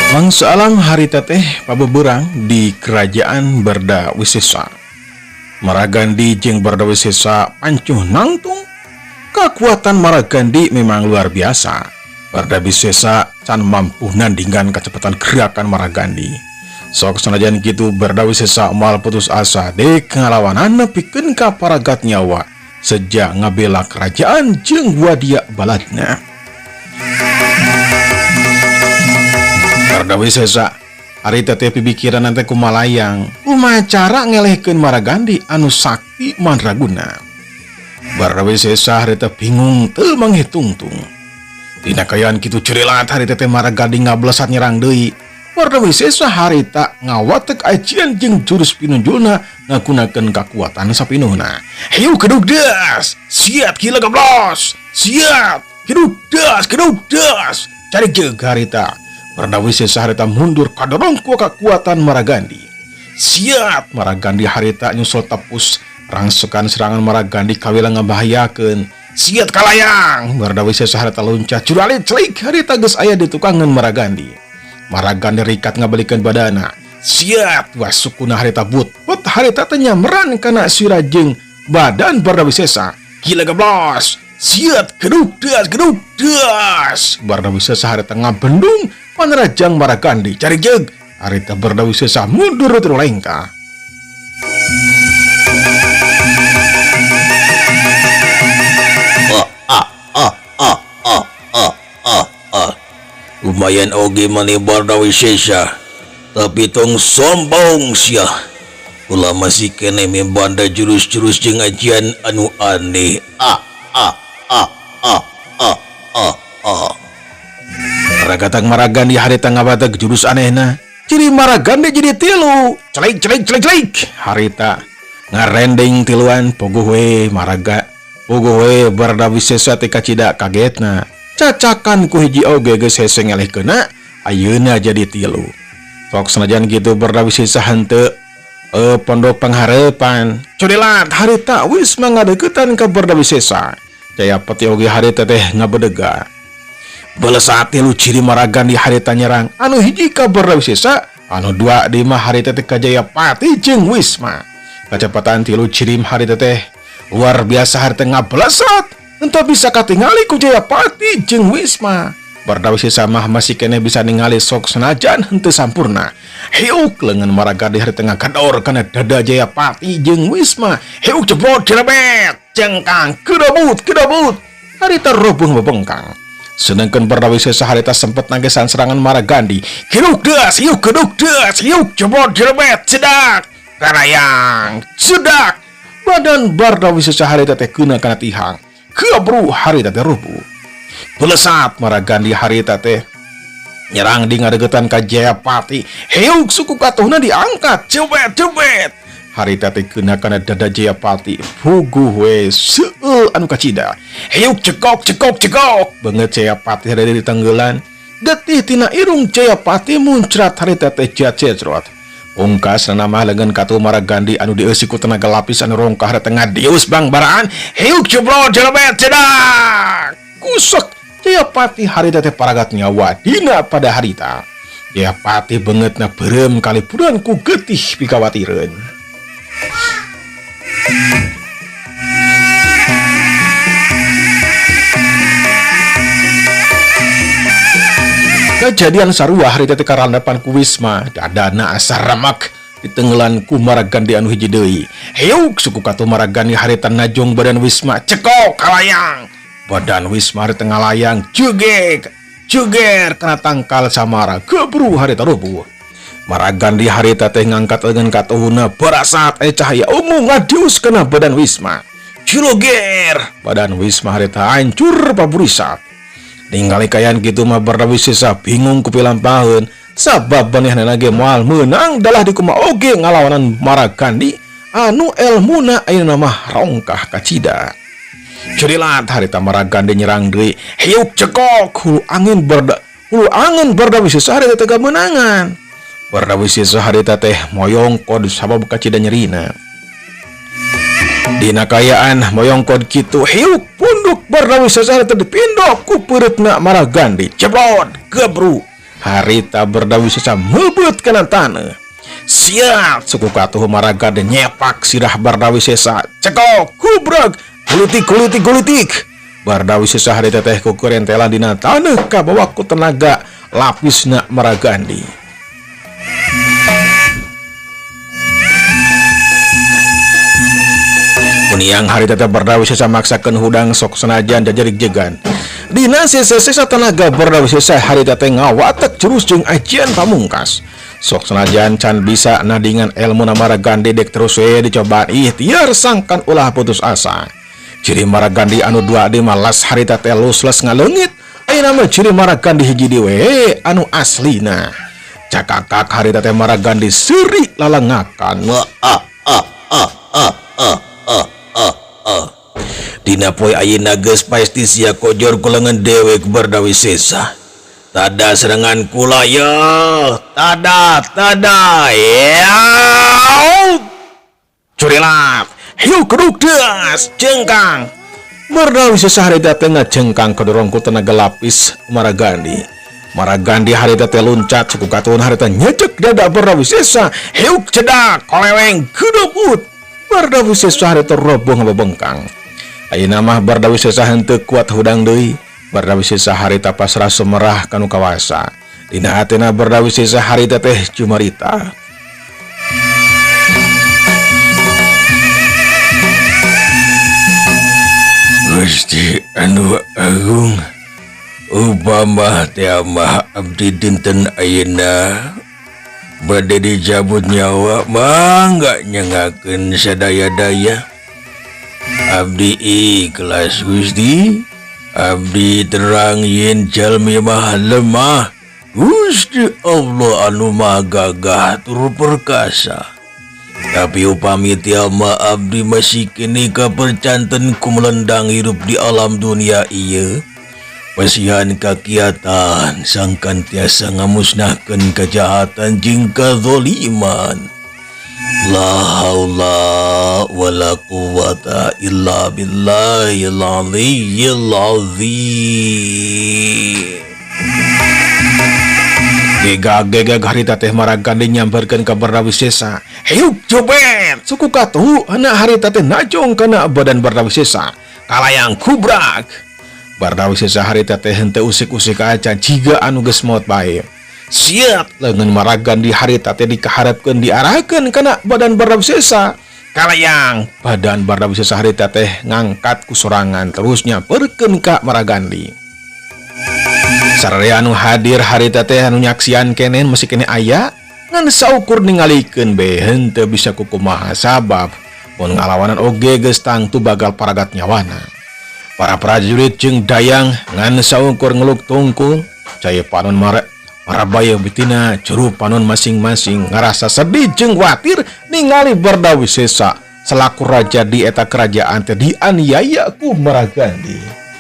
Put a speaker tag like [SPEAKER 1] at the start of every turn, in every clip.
[SPEAKER 1] Mangsa alam hari teteh pabeberang di kerajaan Barda Wisesa. Maragandi jeung Barda Wisesa pancuh nangtung. Kekuatan Maragandi memang luar biasa. Barda Wisesa can mampu nandingan kecepatan gerakan Maragandi. Sok sanajan gitu Barda Wisesa moal putus asa dek ngalawanan nepikeun ka paragat nyawa sejak ngabela kerajaan jeung wadia baladna. Barda Wisesa hari teteh pikiran nanti kumalayang kumaha cara ngelehkeun Maragandi anu sakti mandraguna. Barda Wisesa hari teh bingung teu manghitungtung. Dina kayaan kitu cerelat hari teh Maragandi ngablesat nyerang deui. Barda Wisesa hari tak ngawatek ajian jeung jurus pinunjulna ngagunakeun kekuatan sapinuhna. Hayu keduk das, siap gila gablos, siap keduk das, cari jeug harita. Barda Wisesa harita mundur kadorong ku kekuatan Maragandi. Siap Maragandi harita nyusul tepus rangsukan serangan Maragandi kawila ngabahayakeun. Siap kalayang Barda Wisesa harita loncat juralit celik harita geus aya di tukangan Maragandi. Maragandi rikat ngabalikeun badana. Siap wasukuna harita but harita teh nyamran kana sira jeung badan Barda Wisesa. Gila gablos. Siap geduk das. Barda Wisesa harita ngabendung panerajang Maragandi cari jeug harita Barda Wisesa mundur teu lengka.
[SPEAKER 2] Lumayan oge mani Barda Wisesa, tapi tong sombong sia. Ulah masih kene membanda jurus-jurus jeung ajian anu aneh.
[SPEAKER 1] Ragatang Maragandi harita ngabadag jurus anehna. Ciri Maragandi jadi tilu. Celik. Harita ngarending tiluan pogoh we Maraga. Pogoh we Barda Wisesa teh kacida kagetna. Cacakan ku hiji oge geus hese ngelehkeuna ayeuna jadi tilu. Sok sanajan kitu Barda Wisesa henteu pondok pangharepan. Codelat harita wis mangadeuketan ka Barda Wisesa. Jayapati oge harita teh ngabedega. Belesat tilu ciri Maragandi harita nyerang anu hiji ka Barda Wisesa, anu dua di mah harita teh ka Jayapati jeung Wisma. Kecepatan tilu ciri harita teh luar biasa harita ngabelesat entah bisa katingali ku Jayapati jeung Wisma. Barda Wisesa mah masih kene bisa ningali sok senajan henteu sampurna. Heuk leungeun Maragandi harita ngagador kana dada Jayapati jeung Wisma. Heuk jebot direbet cengkang kedabut harita roboh bebengkang. Sedangkan Barda Wisesa harita sempat nagesan serangan Maragandi. Hiuk jebot direbet cedak karayang cedak. Badan Barda Wisesa harita teh keuna kana tihang. Kabru harita teh rubuh. Belesat Maragandi harita teh nyerang di ngadegetan ka Jayapati. Heuk suku katuhna diangkat jebet. Harita teh keuna kana dada Jayapati. Puguh we seueul anu kacida. Heuk cekok. Beungeut Jayapati harita ditenggelan. Getih tina irung Jayapati muncrat harita teh jacecrot. Ungkas nama leungeun katuh Maragandi anu dieusi ku tenaga lapis anu rongkah harita ngadius bang baraan. Heuk jeblot jelebet cedak. Kusek Jayapati harita teh paragat nyawa dina pada harita. Jayapati beungeutna beureum kalipuran ku getih pikawatireun. Kejadian sarua harita teh karandapan ku Wisma dadana asa ramak ditenggelan ku Maragandi anu hiji deui. Heuk suku katuh Maragandi harita najong badan Wisma cekok kalayang. Badan Wisma harita ngalayang juger kana tangkal samara gebru harita rubuh. Maragandi harita teh ngangkat leungeun katuhna berasat cahaya ungu ngadius kana badan Wisma. Ciloger badan Wisma harita hancur paburisat. Ningali kayan kitu mah Barda Wisesa bingung ku pilampaheun sabab manehna ge moal meunang dalah di kumaha oge ngalawanan Maragandi anu elmuna ayeuna mah rongkah kacida. Curilat harita Maragandi nyerang deui. Hiuk cekok hulu angin ulu angen Bardawi Sesa harita teh menangan. Bardawi Sesa harita teh moyong kod sabab kacida nyerina. Dina kayaan moyong kod kitu hiuk punduk Bardawi Sesa harita dipindok ku pereutna Maragandi. Ceblod gebru. Harita Bardawi Sesa meubet kana taneuh. Siap suku katuh Maragandi nyepak sirah Bardawi Sesa. Cekok kubrag gulitik. Bardawi Sesa harita teh ku kerentelan dina taneuh kabawa ku tenaga lapisna Maragandi. Muniang harita teh Bardawi Sesa maksakeun hudang sok senajan jajarik jegan. Dina sesa tenaga Bardawi Sesa harita teh ngawatek jurus jeung ajian pamungkas. Sok senajan can bisa nadingan ilmu Maragandi dek terus we dicobaan ikhtiar sangkan ulah putus asa. Ciri Maragandi anu dua di malas harita teh lusles ngaleungit. Ayeuna mah ciri Maragandi hiji di we anu aslina. Cakakak harita teh Maragandi seuri lalengakan. Dina poe ayeuna geus pasti sia kojor kulengan dewek Bardawi Sesa. Tada serangan kula ya. Tada ya. Curilap. Hiu keduk deas cengkang. Bardawi Sesa harita teh ngacengkang kedorong ku tenaga lapis Maragandi. Maragandi harita teh luncat suku katuhun harita nyecek dada Bardawi Sesa. Hiu cedak koleweng kedebut. Bardawi Sesa harita roboh ngabengkang. Ayeuna mah Bardawi Sesa henteu kuat hudang deui. Bardawi Sesa harita pasrah sumerah kanu kawasa. Dina hatena Bardawi Sesa harita teh cumarita. Gusti anu agung, upama teh mah abdi dinten ayeuna bade dijabut nyawa mangga nyengakeun sadaya-daya. Abdi ikhlas Gusti. Abdi terang yen jalmi mah lemah. Gusti Allah anu maha gagah tur perkasa. Tapi upami tiama abdi masih kini kapercanten kumelendang hidup di alam dunia ieu. Pasihan kakiatan sangkan tiasa ngamusnahkeun kejahatan jeung kadzaliman. La haula wala quwata illa billahil aliyyil azim. Gegag harita teh Maragandi nyamperkeun ka Bardawi Sesa. Hiuk jobet suku katuh anak harita teh najong kana badan Bardawi Sesa. Kalayang kubrak. Bardawi Sesa harita teh henteu usik-usik acan jiga anu geus maot bae. Siap leungeun Maragandi harita teh dikaharepkeun diarahkeun kana badan Bardawi Sesa. Kalayang badan Bardawi Sesa harita teh ngangkat ku sorangan terus nyamperkeun ka Maragandi. Sararea anu hadir harita teh anu nyaksian kenen masih kene aya ngan saukur ningalikeun be henteu bisa kukumaha sabab mun ngalawanan oge geus tangtu bagal paragat nyawana. Para prajurit jeung dayang ngan saukur ngeluk tungkul caya panon marabaya betina juru panon masing-masing ngarasa sedih jeung watir ningali Bardawi Sesa selaku raja di eta kerajaan teh dianiaya ku Maragandi.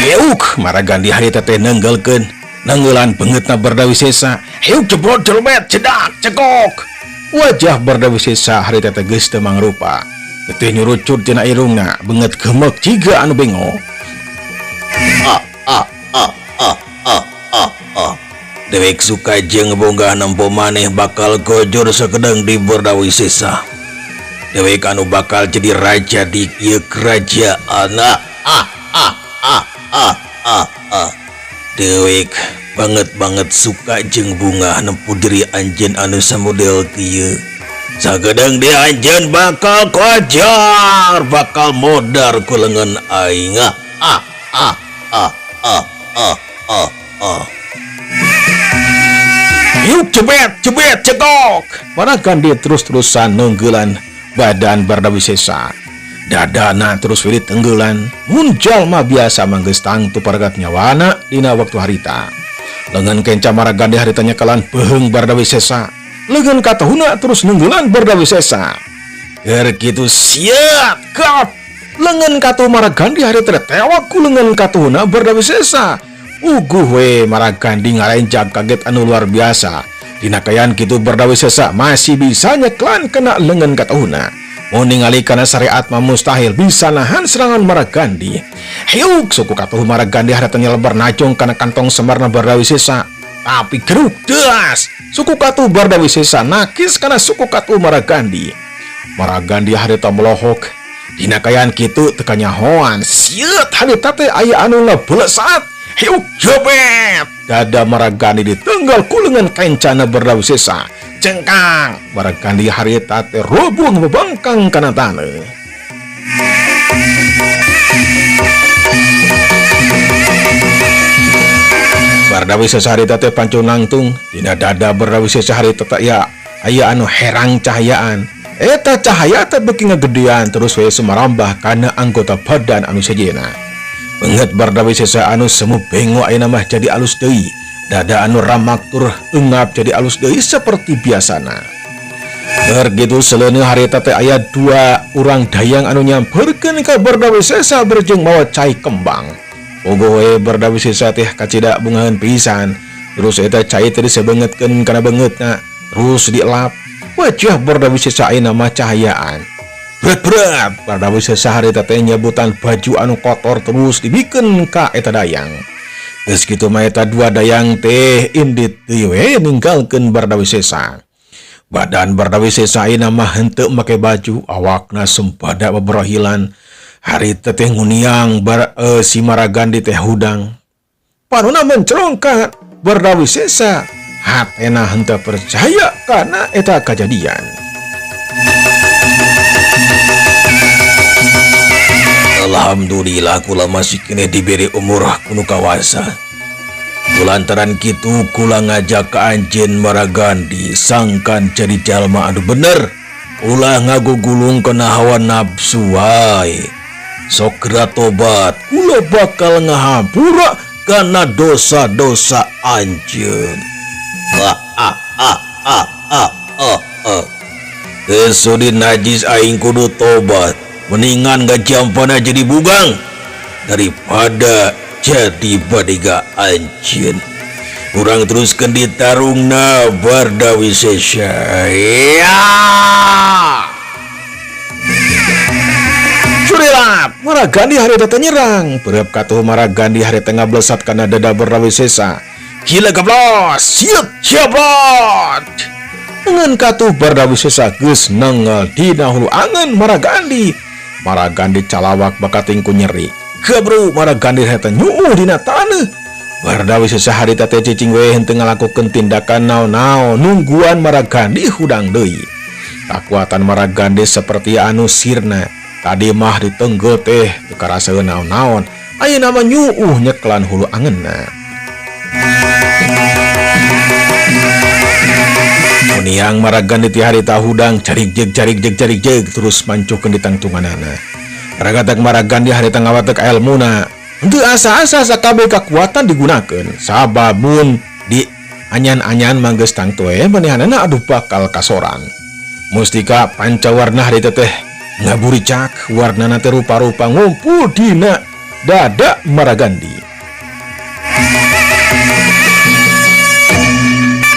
[SPEAKER 1] Heuk Maragandi harita teh nenggelkeun nenggelan beungeutna Bardawi Sesa. Heuk jebrot jelmet cedak cekok. Wajah Bardawi Sesa harita teh geus teu mangrupa. Getih nyurucut tina irungna beungeut gemek jiga anu bengo. Dewek suka jeung bonggah nempo maneh bakal gojor sakedeng di Bardawi Sesa. Dewek anu bakal jadi raja di ieu kerajaan. Dewek banget suka jeung bunga nempu diri anjeun anu samodel kieu. Sagadang di anjeun bakal kojar, bakal modar ku leungeun aing. Yuk jebet cekok. Maragandi terus-terusan nunggulan badan Bardawi Sesa. Dadana terus wirid tenggelan. Mun jalma biasa manggeus tangtu paragat nyawana dina waktu harita. Lengan kenca Maragandi haritanya kalan beheng Bardawi Sesa. Lengan katahuna terus nenggelan Bardawi Sesa. Kitu siap kap. Lengan katu Maragandi haritanya tewak ku lengan katahuna Bardawi Sesa. We Maragandi ngarenjak kaget anu luar biasa. Dinakayan kitu Bardawi Sesa masih bisa nyeklan kena lengan katahuna. Mau ningali kana syariat mah mustahil bisa nahan serangan Maragandi. Heuk suku katuh Maragandi hadatanya lebar najong kana kantong semarna Bardawi Sesa. Tapi geruk das. Suku katuh Bardawi Sesa nakis kana suku katuh Maragandi. Maragandi harita melohok. Dinakayan kitu tekanya hoan. Siet harita teh aya anu lebelesat. Heuk jebet. Dada Maragandi ditenggal kulengan kencana Bardawi Sesa. Cengkang Maragandi harita teh roboh membangkang kana taneuh. Bardawi Sesa harita teh pancung nangtung dina dada Bardawi Sesa harita teh aya anu herang cahayaan. Eta cahaya teh beuki ngagedean terus we sumarambah kana anggota badan anu sejenna. Beungeut Bardawi Sesa anu semu bengo ayeuna mah jadi alus deui. Dada anu ramaktur engap jadi alus deui seperti biasana. Begitu seleuneu harita teh aya 2 urang dayang anu nyamperkeun ka Bardawi Sesa berjeng mawa cai kembang. Pogo we Bardawi Sesa teh kacida bungahan pisan. Terus eta cai teh disebeungeutkeun kana beungeutna, terus dielap. Wajah Bardawi Sesa ayeuna mah cahayaan. Bret-bret Bardawi Sesa harita teh nyebutan baju anu kotor terus dibikeun ka eta dayang. Geus kitu mah eta 2 dayang teh indit deui we ninggalkeun Bardawi Sesa. Badan Bardawi Sesa ayeuna mah henteu make baju, awakna sempada babarahilan. Harita teh nguniang si Maragandi teh hudang. Panuna mencelongkat Bardawi Sesa, hatena henteu percaya kana eta kajadian. Alhamdulillah kula masih kene diberi umur kuno kawasa. Kulantaran kitu kula ngajak ka anjeun Maragandi sangkan jadi jalma anu bener. Ulah ngagugulung kana hawa nafsu wae. Sok geura tobat, kula bakal ngahampura kana dosa-dosa anjeun. Kesudi najis aing kudu tobat. Mendingan gajampana jadi bugang daripada jadi badiga anjeun. Urang teruskeun ditarungna Bardawi Sesa. Ya. Surilap Maragandi harita teh nyerang. Beureup katuh Maragandi harita ngablesat kana dada Bardawi Sesa. Gila gablos, siap jabat. Dengan katuh Bardawi Sesa geus nengel dina hulu angeun Maragandi. Maragandi calawak bakating ku nyeri. Gebru Maragandi harita nyuuh dina taneuh. Bardawi Sesa harita teh cicing we henteu ngalakukeun tindakan naon-naon nungguan Maragandi hudang deui. Kakuatan Maragandi seperti anu sirna. Tadi mah ditenggel teh teu karaseun naon-naon. Ayeuna mah nyuuh nyeklan hulu angeunna. Muniang Maragandi ti harita hudang carig jeg terus mancukeun di tangtunganana. Ragatak Maragandi harita ngawatek ilmuna. Henteu asa-asa sakabeh kakuatan digunakeun. Sababun di anyan-anyan manggeus tangtoe manehanana aduh bakal kasoran. Mustika pancawarna harita teh ngaburicak warnana teh rupa-rupa ngumpul dina dada Maragandi.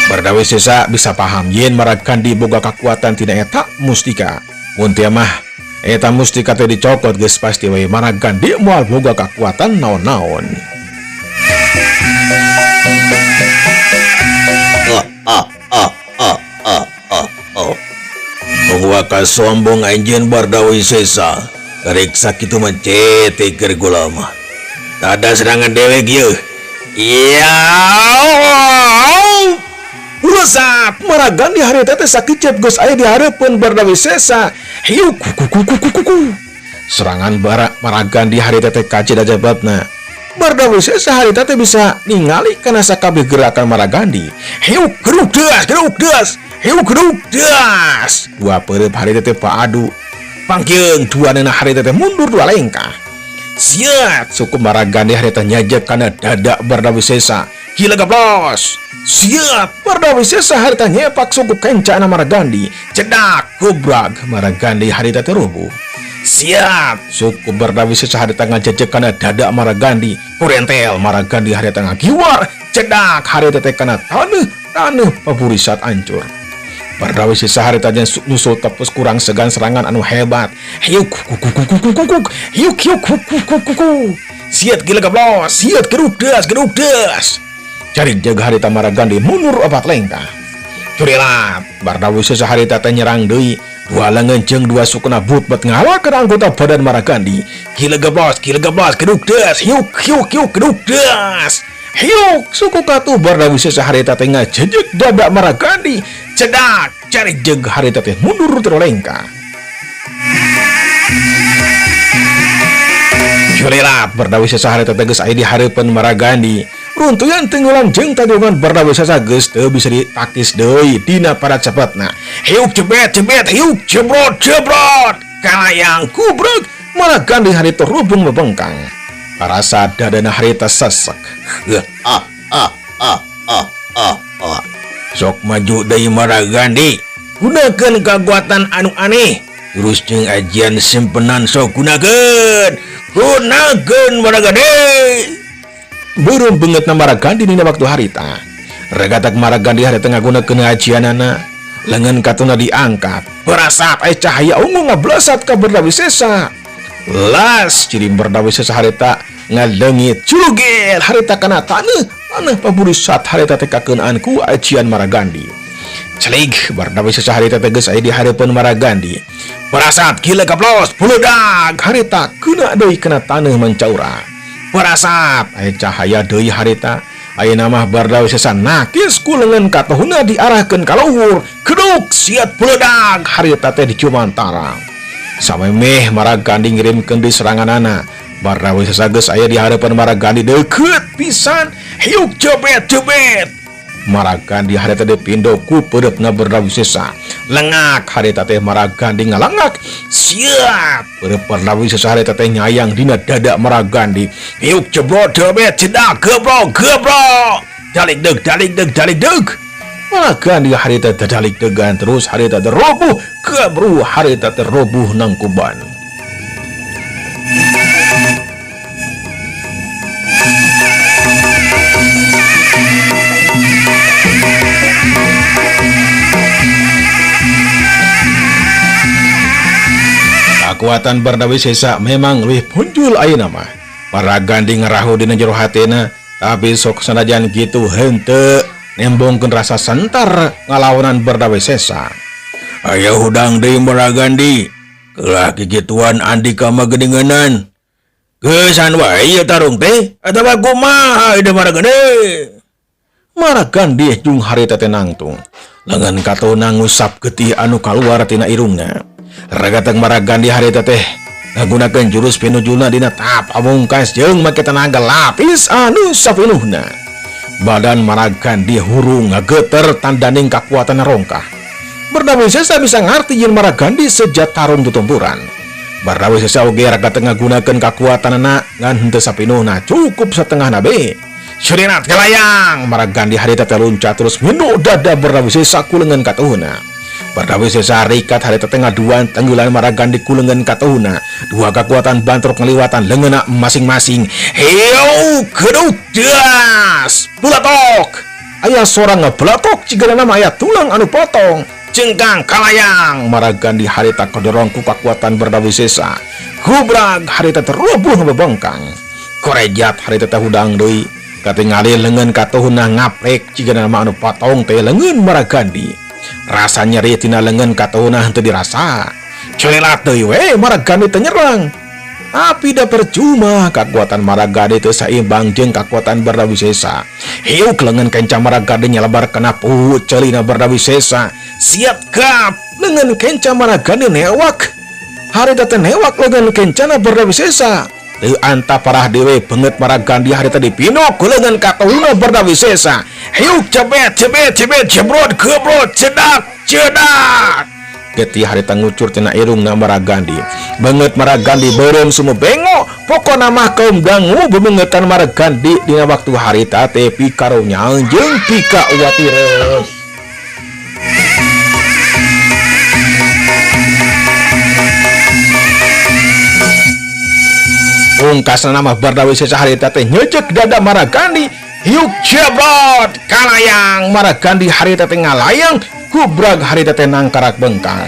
[SPEAKER 1] Bardawi Sesa bisa paham yen Maragandi boga kakuatan tina eta mustika. Mun teu mah eta mustika teh dicokot geus pasti we Maragandi moal boga kakuatan naon-naon. Waka sombong anjeun Bardawi Sesa. Karek sakitu mah cete keur kula mah. Tada serangan dewek ieu. Iya. Urusap Maragandi harita teh sakicep geus aya di hareupeun Bardawi Sesa. Hiu kuku. Serangan Maragandi harita teh kacida jababna. Bardawi Sesa harita teh bisa ningali kana sakabeh gerakan Maragandi. Hiu geruk das. Hiu geruk das. Dua peureup harita teh paadu. Pangkeung duanana harita teh mundur 2 langkah. Siat suku Maragandi harita nyajak kana dada Bardawi Sesa. gila gablos. Siap, Bardawi Sesa harita nyepak suku kencana Maragandi. Cedak, kubrag, Maragandi harita terubuh. Siap, suku Bardawi Sesa harita ngajajak kana dada Maragandi. Kurentel, Maragandi harita ngagiwar. Cedak, harita tekana tanah paburisat ancur. Bardawi Sesa harita nyusul tepus kurang segan serangan anu hebat. Hiuk, kukuk. Hiuk, kukuk. Siat gila gablos, siat geruk das. Cari jaga harita Maragandi mundur opat lengkah. Curilat, Bardawi Sesa harita teh nyerang deui. Dua lengan jeung dua sukuna butbat ngalahkeun anggota badan Maragandi. Gila gablos, geruk das. Hiuk, geruk das. Hiuk, suku katu Bardawi Sesa harita teh ngajejek dada Maragandi. Cedak, cari jaga harita teh mundur terlengkah. Curilat, Bardawi Sesa harita tegas aya di hareupeun Maragandi. Runtuyan tenggelam jeung tadungan Bardawi Sesa geus teu bisa ditakis deui dina para cepetna. Hiuk jebet, hiuk jebrot. Kalayang kubreg, Maragandi harita rubung bebengkang. Parasa dadana harita sesek. Sok maju deui Maragandi. Gunakeun kakuatan anu aneh. Jurus jeung ajian simpenan sok gunakeun Maragandi. Beureum beungeutna Maragandi dina waktu harita. Regatak Maragandi harita ngagunakeun ajianana. Lengan katuna diangkat. Berasap cahaya ungu ngablesat ka Bardawi Sesa. Las ciri Bardawi Sesa harita ngaleungit culugel harita kana taneuh paburisat harita teh kakeunaan ku ajian Maragandi. Celik Bardawi Sesa harita tegas aya di hareupeun Maragandi. Berasap gila gablos buludag harita keuna deui kana taneuh mancaura. Berasap aya cahaya deui harita. Ayeuna mah Bardawi Sesa nakis ku leungeun katohuna diarahkeun ka luhur. Keduk siat buludag harita teh dicumantarang. Samemeh Maragandi ngirimkeun di seranganana. Bardawi Sesa geus aya di hareupeun Maragandi deukeut pisan. Hiuk jebet. Maragandi harita dipindo ku peudeuhna Bardawi Sesa. Lengak harita teh Maragandi ngalangak. Siap, peudeuh Bardawi Sesa harita teh nyayang dina dada Maragandi. Hiuk jebrot jebet cedak gebrok. Dalik deug. Maragandi harita dalik degan terus harita terobuh gebru harita terobuh nangkuban. Kekuatan Bardawi Sesa memang lebih punjul ayeuna mah. Maragandi ngerahu dina jero hatina, tapi sok sanajan kitu henteu nembongkeun rasa sentar ngalawanan Bardawi Sesa. Aya hudang deui Maragandi, keulah kikituan Andika mah geuningeunnan. Geusan wae ieu tarung teh atawa kumaha ieu Maragandi? Maragandi jeung harita teh nangtung. Lengan katona ngusap getih anu kaluar tina irungna. Regatak Maragandi harita teh ngagunakeun jurus pinujulna dina tahap pamungkas jeung make tenaga lapis anu sapinuhna. Badan Maragandi hurung ngageuter tandaning kakuatan rongkah. Bardawi Sesa bisa ngarti yen Maragandi sejat tarung tutumpuran. Bardawi Sesa oge regatak ngagunakeun kakuatanna ngan henteu sapinuhna cukup satengahna bae. Syurinat kalayang Maragandi harita teh luncat terus ngenu dada Bardawi Sesa ku leungeun katuhna. Bardawi Sesa rikat harita teh ngaduan tenggelan Maragandi ku leungeun katuhna. Dua kekuatan bantrok ngaliwatan leungeunna masing-masing. Heu geduk das bulatok. Aya sorang ngeblatok cigana nama aya tulang anu potong. Cengkang kalayang Maragandi harita kodorong ku kekuatan Bardawi Sesa. Gubrag harita terubuh bebengkang. Korejat harita teh hudang deui. Katingali leungeun katuhna ngaplek cigana nama anu potong teh leungeun Maragandi. Rasa nyeri tina leungeun katuhna henteu dirasa. Celelat deui we Maragandi teh nyerang. Tapi da percuma kekuatan Maragandi teu saimbang jeung kekuatan Bardawi Sesa. Hiuk leungeun kenca Maragandi nyalebar kana puhut ceulina Bardawi Sesa. Siap kap leungeun kenca Maragandi newak. Harita teh newak leungeun kencana Bardawi Sesa. Teu anta parah dewe beungeut Maragandi harita dipinok ku leungeun katuhna Bardawi Sesa. Hiuk jebet jebrot gebrot cedak. Getih harita ngucur tina irungna Maragandi. Banget Maragandi beureum semua bengok. Pokona mah kaum dangu bebengetan Maragandi dina waktu harita teh pikarunya jeung pika uwatireus. Pungkasna nama Bardawi Sesa harita teh nyejek dada Maragandi. Hiuk jebrot kalayang Maragandi harita teh ngalayang. Kubrag harita teh nangkarak bengkang.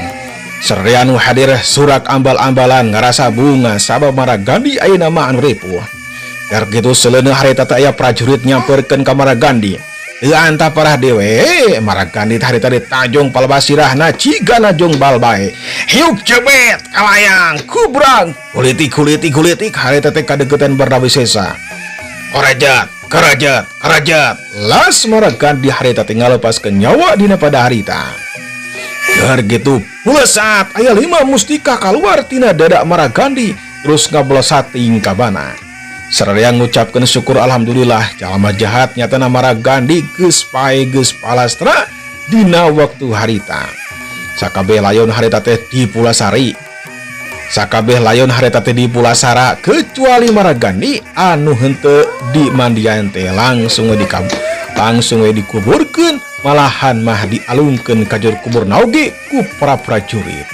[SPEAKER 1] Sereanu hadir surak ambal-ambalan ngarasa bunga sabab Maragandi ayeuna mah anu ripuh. Gar kitu seleuna harita teh aya prajurit nyamperkeun ka Maragandi. Teu anta parah dewe Maragandi harita ditajong palbasirahna cigana jong balbae. Hiuk jebet kalayang kubrag kulitik harita teh kadegetan Bardawi Sesa. Kerajat las Maragandi harita teh ngalepaskeun nyawa dina pada harita. Gar gitu saat aya 5 mustika keluar tina dada Maragandi terus ngablosat tingkabana. Sareng ngucapkeun syukur alhamdulillah jalma jahat nyatana Maragandi geus pae geus palastra dina waktu harita. Sakabeh layon harita teh dipulasari. Sakabeh layon harita teh dipulasara kecuali Maragandi anu henteu dimandian teh langsung dikuburkeun malahan mah dialungkeun ka jero kubur naoge ku para prajurit.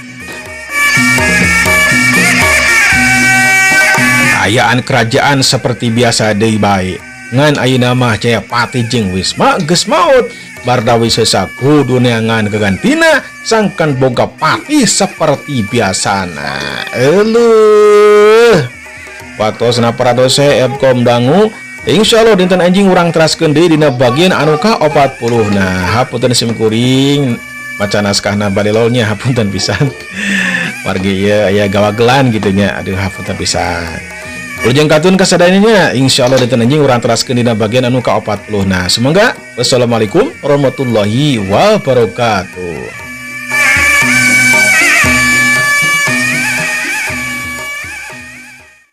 [SPEAKER 1] Ayaan kerajaan seperti biasa deui bae. Ngan ayeuna mah Jayapati jeung Wisma geus maot. Bardawi Sesa kudu neangan kegantina sangkan boga pati seperti biasana. Eleuh. Waktosna paradose Epkom dangu. Insyaallah dinten anjing urang teraskeun deui dina bagian anu ka-40. Nah, hapunten sim kuring maca naskahna balelolnya hapunten pisan. Wargi ieu aya gawagelan kitu nya. Aduh hapunten pisan. Ulujeng katun kasadayana insyaallah dinten anjing urang teraskeun dina bagian anu ka-40. Nah, semoga wassalamualaikum warahmatullahi wabarakatuh.